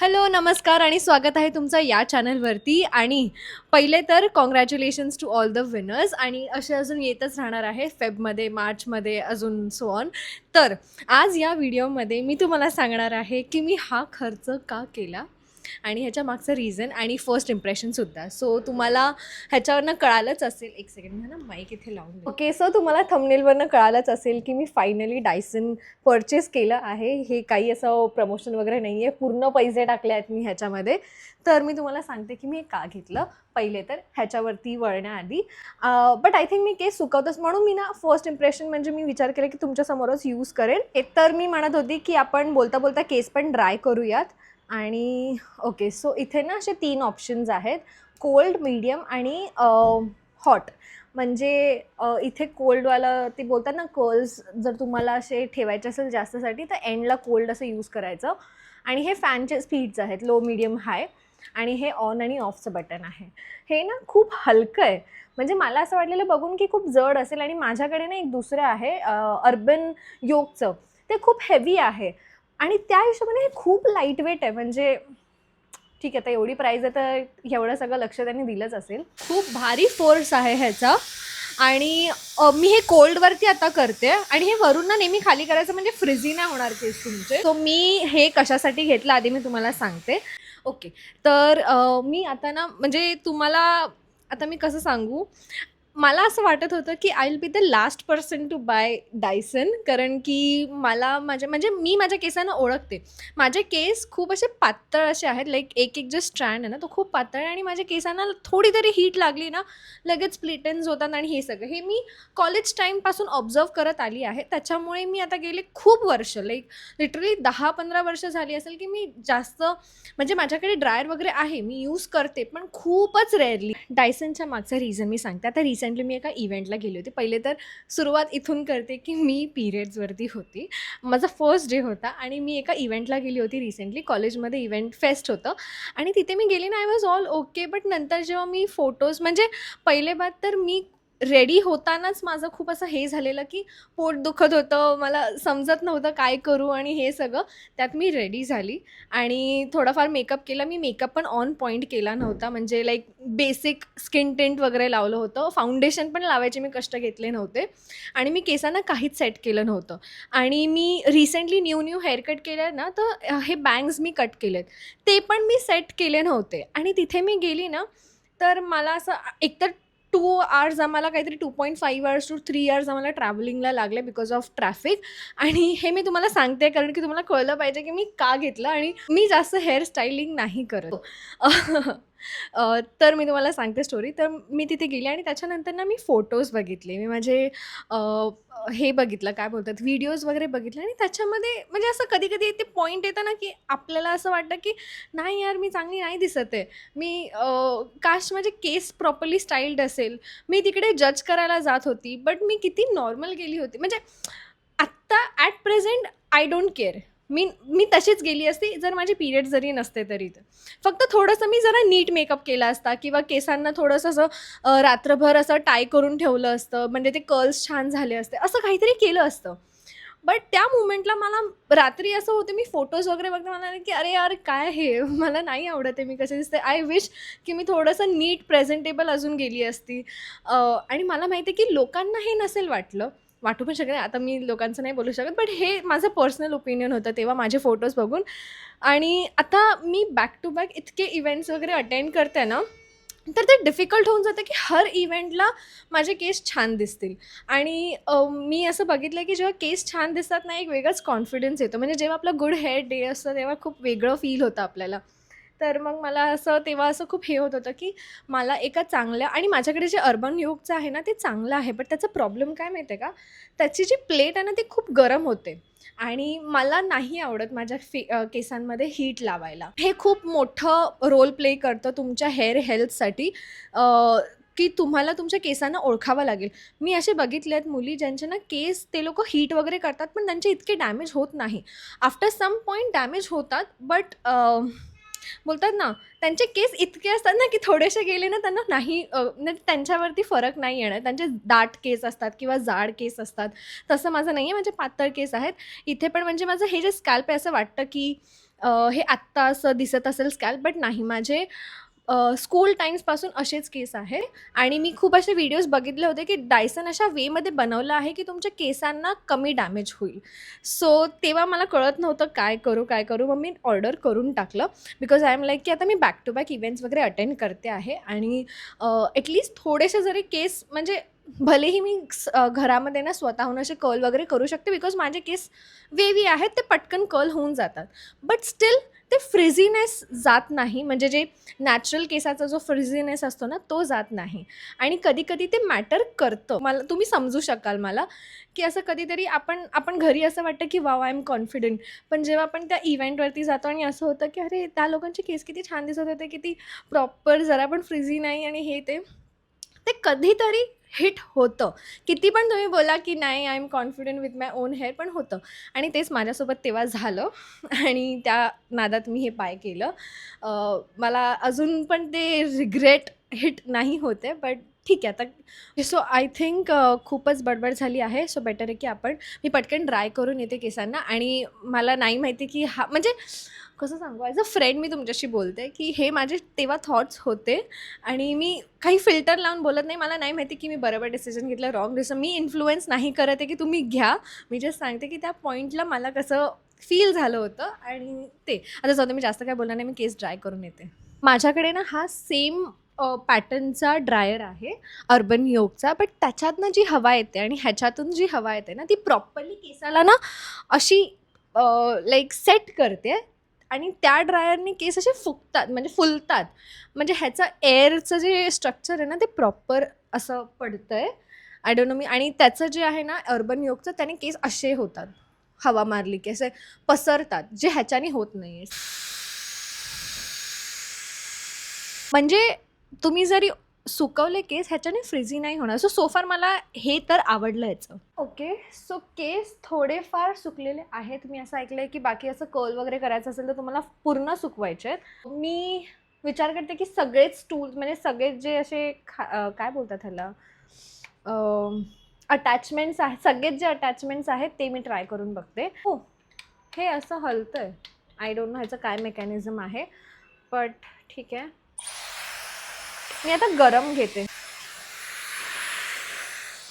Hello, नमस्कार आणि स्वागत आहे तुमचं या चॅनलवरती. आणि पहिले तर congratulations to all the winners. आणि असे अजून येतच राहणार आहे फेबमध्ये, मार्चमध्ये, अजून सो ऑन. तर आज या व्हिडिओमध्ये मी तुम्हाला सांगणार आहे की मी हा खर्च का केला आणि ह्याच्या मागचं रिझन आणि फर्स्ट इम्प्रेशनसुद्धा. सो तुम्हाला ह्याच्यावरनं कळालंच असेल. एक सेकंड, मी ना माईक इथे लावून ओके. सो तुम्हाला थंबनेलवरनं कळालंच असेल की मी फायनली डायसन परचेस केलं आहे. हे काही असं प्रमोशन वगैरे नाही आहे, पूर्ण पैसे टाकले आहेत मी ह्याच्यामध्ये. तर मी तुम्हाला सांगते की मी हे का घेतलं. पहिले तर ह्याच्यावरती वळण्याआधी बट आय थिंक मी केस सुकवतच, म्हणून मी ना फर्स्ट इम्प्रेशन म्हणजे मी विचार केला की तुमच्यासमोरच यूज करेन. तर मी म्हणत होती की आपण बोलता बोलता केस पण ड्राय करूयात. आणि ओके, सो इथे ना असे 3 ऑप्शन्स आहेत, कोल्ड, मीडियम आणि हॉट. म्हणजे इथे कोल्डवाला ते बोलतात ना, कर्ल्स जर तुम्हाला असे ठेवायचे असेल जास्तसाठी तर एंडला कोल्ड असं यूज करायचं. आणि हे फॅनचे स्पीड्स आहेत, लो, मीडियम, हाय. आणि हे ऑन आणि ऑफचं बटन आहे. हे ना खूप हलकं आहे. म्हणजे मला असं वाटलेलं बघून की खूप जड असेल, आणि माझ्याकडे ना एक दुसरं आहे अर्बन योगचं, ते खूप हेवी आहे. आणि त्या हिशोबाने हे खूप लाईट वेट आहे. म्हणजे ठीक आहे, आता एवढी प्राईज आहे तर एवढं सगळं लक्ष त्यांनी दिलंच असेल. खूप भारी फोर्स आहे ह्याचा. आणि मी हे कोल्डवरती आता करते, आणि हे वरून ना नेहमी खाली करायचं म्हणजे फ्रिझी नाही होणार केस तुमचे. सो मी हे कशासाठी घेतलं आधी मी तुम्हाला सांगते. ओके, तर मी आता ना म्हणजे तुम्हाला आता मी कसं सांगू, मला असं वाटत होतं की I will be the last person to buy Dyson. कारण की मला म्हणजे मी माझ्या केसांना ओळखते. माझे केस खूप असे पातळ असे आहेत, लाईक एक एक जो स्ट्रँड आहे ना तो खूप पातळ आहे. आणि माझ्या केसांना थोडी तरी हीट लागली ना लगेच स्प्लिट एंड्स होतात. आणि हे सगळं हे मी कॉलेज टाईमपासून ऑब्झर्व करत आली आहे. त्याच्यामुळे मी आता गेले खूप वर्ष, लाईक लिटरली 10-15 वर्ष झाली असेल की मी जास्त म्हणजे माझ्याकडे ड्रायर वगैरे आहे, मी यूज करते, पण खूपच रेअरली. डायसनच्या मागचं रिझन मी सांगते. आता रिसेंटली मी एका इव्हेंटला गेली होती. पहिले तर सुरुवात इथून करते की मी पिरियड्सवरती होती. माझा फर्स्ट डे होता आणि मी एका इव्हेंटला गेली होती रिसेंटली. कॉलेजमध्ये इव्हेंट फेस्ट होतं आणि तिथे मी गेली ना, I was all okay. But नंतर जेव्हा मी फोटोज म्हणजे पहिले बात तर मी रेडी होतानाच माझं खूप असं हे झालेलं की पोट दुखत होतं, मला समजत नव्हतं काय करू आणि हे सगळं. त्यात मी रेडी झाली आणि थोडाफार मेकअप केला. मी मेकअप पण ऑन पॉईंट केला नव्हता, म्हणजे लाईक बेसिक स्किन टिंट वगैरे लावलं होतं. फाउंडेशन पण लावायचे मी कष्ट घेतले नव्हते. आणि मी केसांना काहीच सेट केलं नव्हतं. आणि मी रिसेंटली न्यू हेअरकट केलं ना, तर हे बँग्स मी कट केलेत, ते पण मी सेट केले नव्हते. आणि तिथे मी गेली ना, तर मला असं एकतर 2 आवर्स आम्हाला काहीतरी 2.5 आवर्स टू 3 आवर्स आम्हाला ट्रॅव्हलिंगला लागले बिकॉज ऑफ ट्रॅफिक. आणि हे मी तुम्हाला सांगते कारण की तुम्हाला कळलं पाहिजे की मी का घेतलं. आणि मी जास्त हेअर स्टायलिंग नाही करत. तर मी तुम्हाला सांगते स्टोरी. तर मी तिथे गेली आणि त्याच्यानंतर ना मी फोटोज बघितले. मी माझे हे बघितलं, काय बोलतात, व्हिडिओज वगैरे बघितले. आणि त्याच्यामध्ये म्हणजे असं कधी-कधी ते पॉईंट येतं ना, की आपल्याला असं वाटतं की नाही यार, मी चांगली नाही दिसत आहे. मी काश माझे केस प्रॉपरली स्टाईल्ड असेल. मी तिकडे जज करायला जात होती, बट मी किती नॉर्मल गेली होती. म्हणजे आत्ता at present I don't care. मी तशीच गेली असती जर माझे पिरियड जरी नसते तरी. तर फक्त थोडंसं मी जरा नीट मेकअप केला असता, किंवा केसांना थोडंसं असं रात्रभर असं टाय करून ठेवलं असतं, म्हणजे ते कर्ल्स छान झाले असते, असं काहीतरी केलं असतं. बट त्या मोमेंटला मला रात्री असं होतं, मी फोटोज वगैरे बघते, मला की अरे यार काय हे मला नाही आवडत आहे मी कसे दिसते. आय विश की मी थोडंसं नीट प्रेझेंटेबल अजून गेली असती. आणि मला माहिती आहे की लोकांना हे नसेल वाटलं, वाटू पण शकत नाही, आता मी लोकांचं नाही बोलू शकत, बट हे माझं पर्सनल ओपिनियन होतं तेव्हा माझे फोटोज बघून. आणि आता मी बॅक टू बॅक इतके इव्हेंट्स वगैरे अटेंड करते ना, तर ते डिफिकल्ट होऊन जातं की हर इव्हेंटला माझे केस छान दिसतील. आणि मी असं बघितलं की जेव्हा केस छान दिसतात ना, एक वेगळाच कॉन्फिडन्स येतो. म्हणजे जेव्हा आपलं गुड हेअर डे असतं तेव्हा खूप वेगळं फील होतं आपल्याला. तर मग मला असं तेव्हा असं खूप हे होत होतं की मला एका चांगल्या, आणि माझ्याकडे जे अर्बन योगचं आहे ना ते चांगलं आहे, बट त्याचा प्रॉब्लेम काय माहिती आहे का, त्याची जी प्लेट आहे ना ती खूप गरम होते. आणि मला नाही आवडत माझ्या केसांमध्ये हीट लावायला. हे खूप मोठं रोल प्ले करतं तुमच्या हेअर हेल्थसाठी, की तुम्हाला तुमच्या केसांना ओळखावं लागेल. मी असे बघितले आहेत मुली ज्यांचे ना केस ते लोकं हीट वगैरे करतात, पण त्यांचे इतके डॅमेज होत नाही. आफ्टर सम पॉईंट डॅमेज होतात, बट बोलतात ना, त्यांचे केस इतके असतात ना की थोडेसे गेले ना त्यांना नाही म्हणजे त्यांच्यावरती फरक नाही येणार. त्यांचे दाट केस असतात किंवा जाड केस असतात. तसं माझं नाही आहे, म्हणजे पातळ केस आहेत. इथे पण म्हणजे माझं हे जे स्कॅल्प आहे असं वाटतं की हे आत्ता असं दिसत असेल स्कॅल्प, बट नाही, माझे स्कूल टाईम्सपासून असेच केस आहे. आणि मी खूप असे व्हिडिओज बघितले होते की डायसन अशा वेमध्ये बनवलं आहे की तुमच्या केसांना कमी डॅमेज होईल. सो तेव्हा मला कळत नव्हतं काय करू काय करू, मग मी ऑर्डर करून टाकलं. बिकॉज आय एम लाईक की आता मी बॅक टू बॅक इव्हेंट्स वगैरे अटेंड करते आहे आणि ॲटलिस्ट थोडेसे जरी केस म्हणजे भलेही मी घरामध्ये ना स्वतःहून असे कर्ल वगैरे करू शकते, बिकॉज माझे केस वेवी आहेत, ते पटकन कर्ल होऊन जातात. बट स्टील ते फ्रिझीनेस जात नाही, म्हणजे जे नॅचरल केसाचा जो फ्रिझीनेस असतो ना तो जात नाही. आणि कधी कधी ते मॅटर करतं, मला तुम्ही समजू शकाल मला, की असं कधीतरी आपण आपण घरी असं वाटतं की वाव आय एम कॉन्फिडंट, पण जेव्हा आपण त्या इव्हेंटवरती जातो आणि असं होतं की अरे त्या लोकांचे केस किती छान दिसत होते, किती प्रॉपर, जरा पण फ्रिझी नाही आणि हे ते ते कधीतरी हिट होतं. किती पण तुम्ही बोला की नाही I am confident with my own hair, पण होतं. आणि तेच माझ्यासोबत तेव्हा झालं आणि त्या नादात मी हे बाय केलं. मला अजून पण ते रिग्रेट हिट नाही होते, बट ठीक आहे आता. सो आय थिंक खूपच बडबड झाली आहे. सो बेटर आहे की मी पटकन ड्राय करून येते केसांना. आणि मला नाही माहिती की हा म्हणजे कसं सांगू, ॲज अ फ्रेंड मी तुमच्याशी बोलते की हे माझे तेव्हा थॉट्स होते आणि मी काही फिल्टर लावून बोलत नाही. मला नाही माहिती की मी बरोबर डिसिजन घेतलं, रॉंग डिसिजन. मी इन्फ्लुएन्स नाही करत आहे की तुम्ही घ्या. मी जस्ट सांगते की त्या पॉईंटला मला कसं फील झालं होतं आणि ते. आता जाऊ दे, मी जास्त काय बोलणार नाही, मी केस ड्राय करून येते. माझ्याकडे ना हा सेम पॅटर्नचा ड्रायर आहे, अर्बन योगचा. बट त्याच्यातनं जी हवा येते आणि ह्याच्यातून जी हवा येते ना, ती प्रॉपरली केसाला ना अशी लाईक सेट करते. आणि त्या ड्रायरने केस असे फुगतात, म्हणजे फुलतात. म्हणजे ह्याचं एअरचं जे स्ट्रक्चर आहे ना ते प्रॉपर असं पडतं आहे. आय डोंट नो मी. आणि त्याचं जे आहे ना अर्बन योगचं, त्याने केस असे होतात, हवा मारली की असे पसरतात, जे ह्याच्याने होत नाही आहे. म्हणजे तुम्ही जरी सुकवले केस, ह्याच्याने फ्रिझी नाही होणार. सो फार मला हे तर आवडलं ह्याचं. ओके, सो केस थोडेफार सुकलेले आहेत. मी असं ऐकलं आहे की बाकी असं कर्ल वगैरे करायचं असेल तर तुम्हाला पूर्ण सुकवायचे आहेत. मी विचार करते की सगळेच टूल्स, म्हणजे सगळेच जे असे काय बोलतात ह्याला, अटॅचमेंट्स आहेत, सगळेच जे अटॅचमेंट्स आहेत ते मी ट्राय करून बघते. हो, हे असं हलतं आहे. आय डोंट नो ह्याचं काय मेकॅनिझम आहे, बट ठीक आहे. मी आता गरम घेते.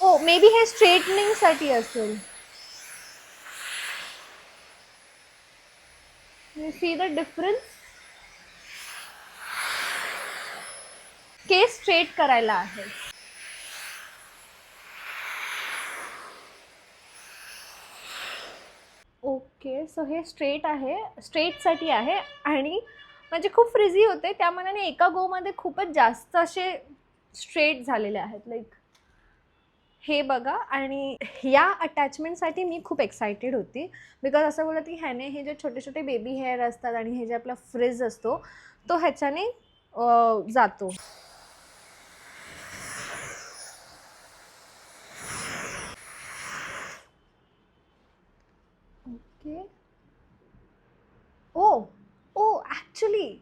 हो, मे बी हे स्ट्रेटनिंगसाठी असेल. You see the difference. Case straight करायला आहे. ओके, सो हे स्ट्रेट आहे, स्ट्रेटसाठी आहे. आणि म्हणजे खूप फ्रिझी होते, त्या मनाने एका गोमध्ये खूपच जास्त असे स्ट्रेट झालेले आहेत, लाईक हे बघा. आणि या अटॅचमेंटसाठी मी खूप एक्सायटेड होती, बिकॉज असं बोलत की ह्याने हे जे छोटे छोटे बेबी हेअर असतात आणि हे जे आपला फ्रिज असतो तो ह्याच्याने जातो. ओके. ओ ओ ॲक्च्युली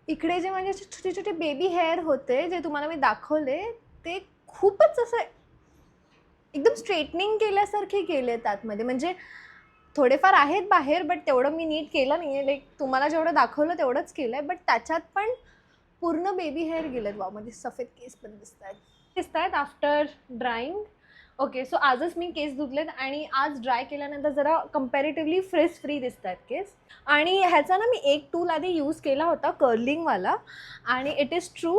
इकडे जे माझे छोटे छोटे बेबी हेअर होते, जे तुम्हाला मी दाखवले, ते खूपच असं एकदम स्ट्रेटनिंग केल्यासारखे केलेत आतमध्ये. म्हणजे थोडेफार आहेत बाहेर, बट तेवढं मी नीट केलं नाही आहे. लाईक तुम्हाला जेवढं दाखवलं तेवढंच केलं आहे, बट त्याच्यात पण पूर्ण बेबी हेअर गेलेत. वावमध्ये सफेद केस पण दिसत आहेत आफ्टर ड्राईंग. ओके, सो आजच मी केस धुतलेत आणि आज ड्राय केल्यानंतर जरा कम्पॅरेटिव्हली फ्रेश फ्री दिसत आहेत केस. आणि ह्याचा ना मी एक टूल आधी यूज केला होता, कर्लिंगवाला. आणि इट इज ट्रू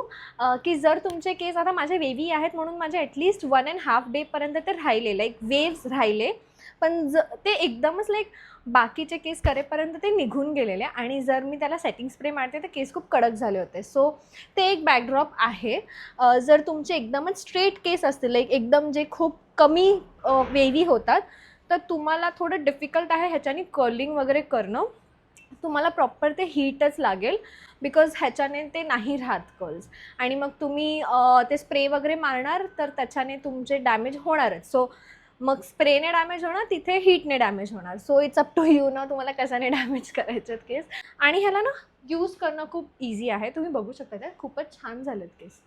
की जर तुमचे केस, आता माझे वेवी आहेत म्हणून माझे ॲटलिस्ट 1.5 डेपर्यंत ते राहिले, लाईक वेव्स राहिले. पण ते एकदमच लाईक बाकीचे केस करेपर्यंत ते निघून गेलेले. आणि जर मी त्याला सेटिंग स्प्रे मारते तर केस खूप कडक झाले होते. सो ते एक बॅकड्रॉप आहे. जर तुमचे एकदमच स्ट्रेट केस असतील, लाईक एकदम जे खूप कमी वेवी होतात, तर तुम्हाला थोडं डिफिकल्ट आहे ह्याच्याने कर्लिंग वगैरे करणं. तुम्हाला प्रॉपर ते हीटच लागेल, बिकॉज ह्याच्याने ते नाही राहत कर्ल्स. आणि मग तुम्ही ते स्प्रे वगैरे मारणार तर त्याच्याने तुमचे डॅमेज होणारच. सो मग स्प्रेने डॅमेज होणार, तिथे हीटने डॅमेज होणार. So it's up to you ना, तुम्हाला कशाने डॅमेज करायचे आहेत केस. आणि ह्याला ना यूज करणं खूप इझी आहे. तुम्ही बघू शकता त्यात खूपच छान झालेत केस.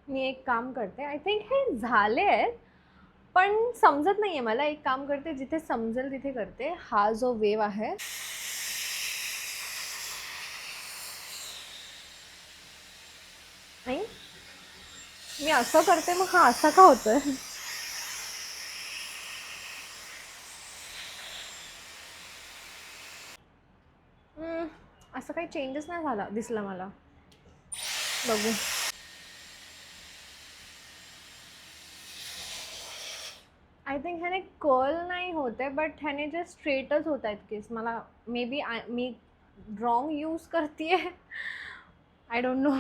मी एक काम करते, आय थिंक हे झाले आहेत, पण समजत नाहीये मला. एक काम करते, जिथे समजेल तिथे करते. हा जो वेव आहे, नाही मी असं करते, मग हा असा का होतोय? असं काही चेंजेस नाही झाला दिसला मला. बघू. आय थिंक ह्याने कर्ल नाही होते, बट ह्याने जे स्ट्रेटच होत आहेत केस. मला may be me wrong use करते, आय डोंट नो.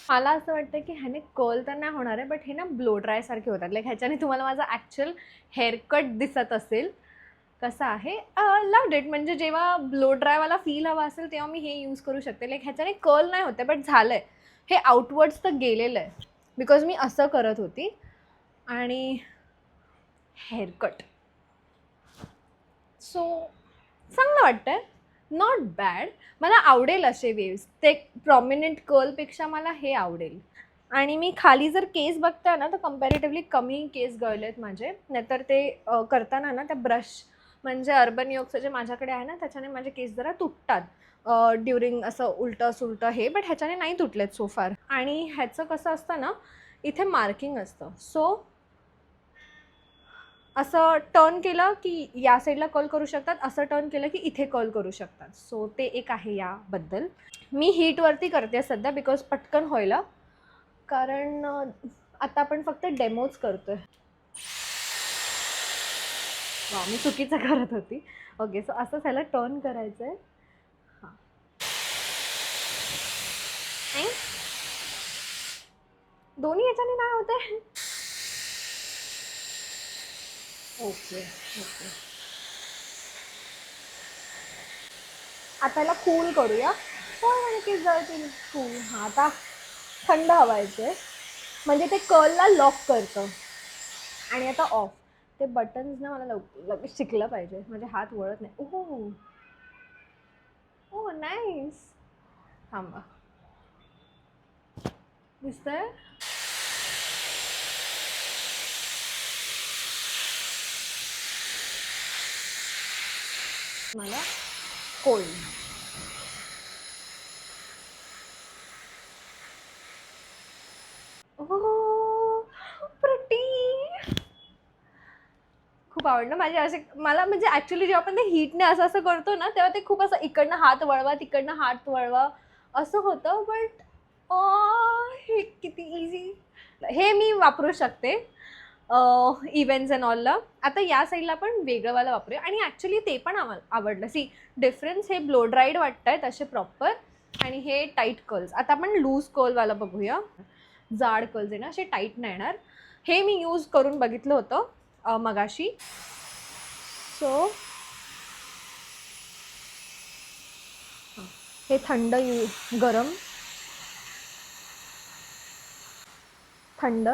मला असं वाटतं की ह्याने कर्ल तर नाही होणार आहे, बट हे ना ब्लो ड्राय सारखे होतात. लाईक ह्याच्याने तुम्हाला माझा ॲक्च्युअल हेअरकट दिसत असेल कसं आहे. Loved it. म्हणजे जेव्हा ब्लो ड्रायवाला फील हवा असेल तेव्हा मी हे यूज करू शकते. लाईक ह्याच्याने कर्ल नाही होते, बट झालं आहे हे आउटवर्ड्स तर गेलेलं आहे, बिकॉज मी असं करत होती. आणि हेअरकट सो चांगलं वाटतंय, नॉट बॅड. मला आवडेल असे वेव्स. ते प्रॉमिनंट कर्लपेक्षा मला हे आवडेल. आणि मी खाली जर केस बघताय ना, तर कम्पॅरेटिव्हली कमी केस गळलेत माझे. नाहीतर ते करताना ना, त्या ब्रश म्हणजे अर्बन योगचं जे माझ्याकडे आहे ना, त्याच्याने माझे केस जरा तुटतात ड्युरिंग असं उलटं सुलटं हे. बट ह्याच्याने नाही तुटलेत सो फार. आणि ह्याचं कसं असतं ना, इथे मार्किंग असतं. सो असं टर्न केलं की या साईडला कॉल करू शकतात, असं टर्न केलं की इथे कॉल करू शकतात. सो ते एक आहे याबद्दल. मी हीटवरती करते सध्या, बिकॉज पटकन होईल. कारण आता आपण फक्त डेमोज करतोय. वा, मी चुकीचं करत होती. ओके, सो असं ह्याला टर्न करायचं आहे. हां, दोन्ही याच्याने नाही होते. ओके ओके, आता याला कूल करूया. पण की जळतील कूल. हां, आता थंड हवायचे, म्हणजे ते कर्लला लॉक करतं. आणि आता ऑफ. ते बटन्स ना मला लगेच शिकलं पाहिजे, माझे हात वळत नाही. ओह ओ नाईस. थांबा, दिसतंय? मला कोल्ड. ओह प्रिटी. खूप आवडलं माझे असे. मला म्हणजे ॲक्च्युली जेव्हा आपण ते हीटने असं असं करतो ना, तेव्हा ते खूप असं इकडनं हात वळवा, तिकडनं हात वळवा असं होतं. बट हे किती इझी. हे मी वापरू शकते इव्हेंट्स अँड ऑलला. आता या साईडला पण वेगळंवाला वापरूया. आणि ॲक्च्युली ते पण आवडलं. सी डिफरन्स, हे ब्लो ड्राईड वाटत आहेत असे प्रॉपर, आणि हे टाईट कर्ल्स. आता आपण लूज कर्लवाला बघूया. जाड कर्ल्स आहे ना, असे टाईट नाही येणार. हे मी यूज करून बघितलं होतं मगाशी. सो हे थंड गरम, थंड,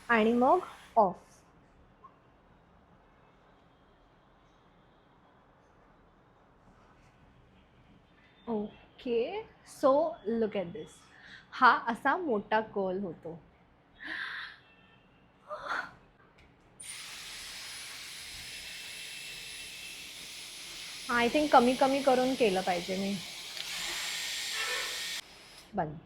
आणि मग off. Okay, so look at this. हा असा मोठा कर्ल होतो. आय थिंक कमी कमी करून केलं पाहिजे मी. बंद.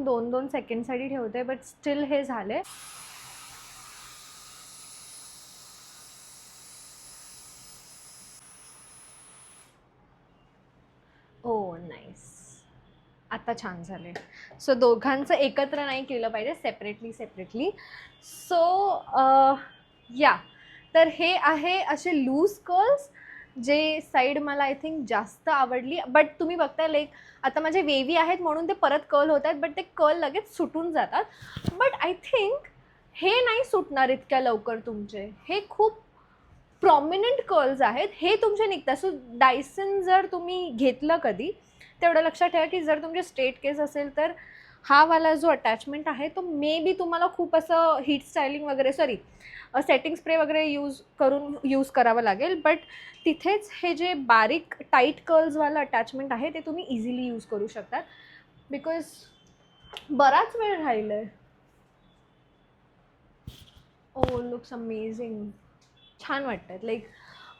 दोन सेकंडसाठी ठेवते, बट स्टील हे झाले. ओ नाईस. आता छान झाले. सो दोघांचं एकत्र नाही केलं पाहिजे, सेपरेटली. सो या, तर हे आहे असे लूज कर्ल्स, जे साईड मला आय थिंक जास्त आवडली. बट तुम्ही बघताय लाईक आता माझे वेवी आहेत म्हणून ते परत कर्ल होत आहेत, बट ते कर्ल लगेच सुटून जातात. बट आय थिंक हे नाही सुटणार इतक्या लवकर तुमचे. हे खूप प्रॉमिनंट कर्ल्स आहेत, हे तुमचे निघतात. सो डायसन जर तुम्ही घेतलं कधी, तेवढं लक्षात ठेवा की जर तुमचे स्ट्रेट केस असेल तर हा वाला जो अटॅचमेंट आहे तो मे बी तुम्हाला खूप असं हीट स्टायलिंग वगैरे सेटिंग स्प्रे वगैरे यूज करावं लागेल, बट तिथेच हे जे बारीक टाईट कर्ल्सवालं अटॅचमेंट आहे ते तुम्ही इझिली यूज करू शकतात, बिकॉज बराच वेळ राहिलं आहे. ओ लुक्स अमेझिंग, छान वाटतं, लाईक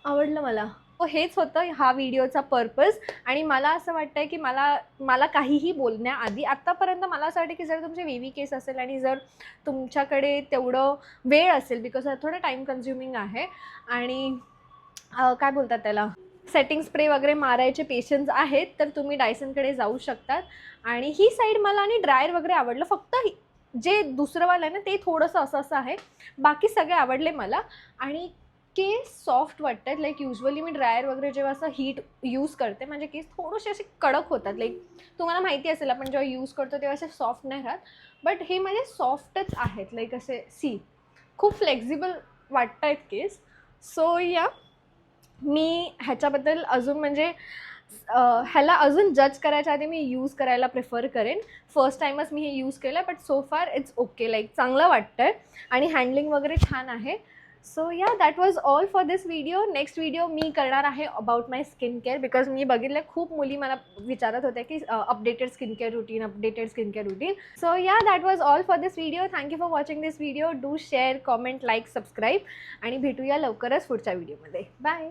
आवडलं मला. हेच होतं हा व्हिडिओचा पर्पज. आणि मला असं वाटतंय की मला काहीही बोलण्याआधी आत्तापर्यंत मला असं वाटतं की जर तुमचे वेवी केस असेल आणि जर तुमच्याकडे तेवढं वेळ असेल, बिकॉज थोडं टाईम कन्झ्युमिंग आहे आणि काय बोलतात त्याला, सेटिंग स्प्रे वगैरे मारायचे पेशन्स आहेत, तर तुम्ही डायसनकडे जाऊ शकतात. आणि ही साईड मला आणि ड्रायर वगैरे आवडलं, फक्त जे दुसरंवालं आहे ना ते थोडंसं असं आहे, बाकी सगळे आवडले मला. आणि केस सॉफ्ट वाटतात, लाईक युजली मी ड्रायर वगैरे जेव्हा असं हीट यूज करते माझे केस थोडेसे असे कडक होतात, लाईक तुम्हाला माहिती असेल आपण जेव्हा यूज करतो तेव्हा असे सॉफ्ट नाही राहत, बट हे माझे सॉफ्टच आहेत, लाईक असे खूप फ्लेक्झिबल वाटत आहेत केस. सो या मी ह्याच्याबद्दल अजून म्हणजे ह्याला अजून जज करायच्या आधी मी यूज करायला प्रिफर करेन. फर्स्ट टाईमच मी हे यूज केलं, but so far it's okay, like चांगलं वाटतं आहे आणि हँडलिंग वगैरे छान आहे. So yeah that was all for this video. Next video मी करणार आहे about my skin care, because मी बघितलं खूप मुली मला विचारत होत्या की updated skin care routine. So yeah that was all for this video. Thank you for watching this video. Do share, comment, like, subscribe आणि भेटूया लवकरच पुढच्या व्हिडिओमध्ये. बाय.